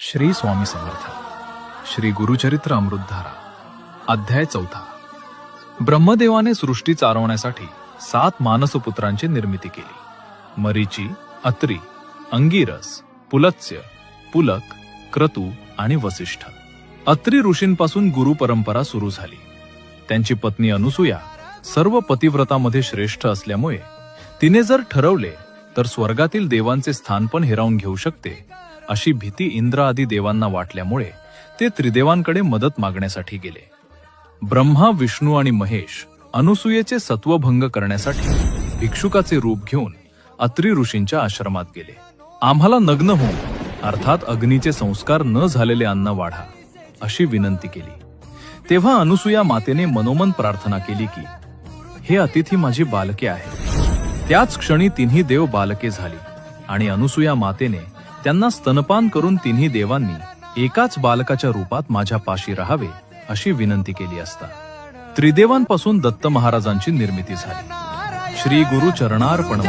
श्री स्वामी समर्थ. श्री गुरुचरित्र अमृतधारा. अध्याय 4. ब्रह्मदेवाने सृष्टी चालवण्यासाठी 7 मानसपुत्रांची निर्मिती केली. मरीची, अत्री, अंगिरस, पुलत्स्य, पुलक, क्रतू आणि वसिष्ठ. अत्री ऋषींपासून गुरु परंपरा सुरू झाली. त्यांची पत्नी अनुसूया सर्व पतिव्रतामध्ये श्रेष्ठ असल्यामुळे तिने जर ठरवले तर स्वर्गातील देवांचे स्थान पण हिरावून घेऊ शकते अशी भीती इंद्र आदी देवांना वाटल्यामुळे ते त्रिदेवांकडे मदत मागण्यासाठी गेले. ब्रह्मा, विष्णू आणि महेश अनुसूयेचे सत्वभंग करण्यासाठी भिक्षुकाचे रूप घेऊन अत्री ऋषींच्या आश्रमात गेले. आम्हाला नग्न होऊन अर्थात अग्नीचे संस्कार न झालेले अन्न वाढा अशी विनंती केली. तेव्हा अनुसूया मातेने मनोमन प्रार्थना केली की हे अतिथी माझी बालके आहेत. त्याच क्षणी तिन्ही देव बालके झाली आणि अनुसूया मातेने त्यांना स्तनपान करून तिन्ही देवांनी एकाच बालकाच्या रूपात माझ्या पाशी राहावे अशी विनंती केली असता त्रिदेवांपासून दत्त महाराजांची निर्मिती झाली. श्री गुरु चरणार्पण.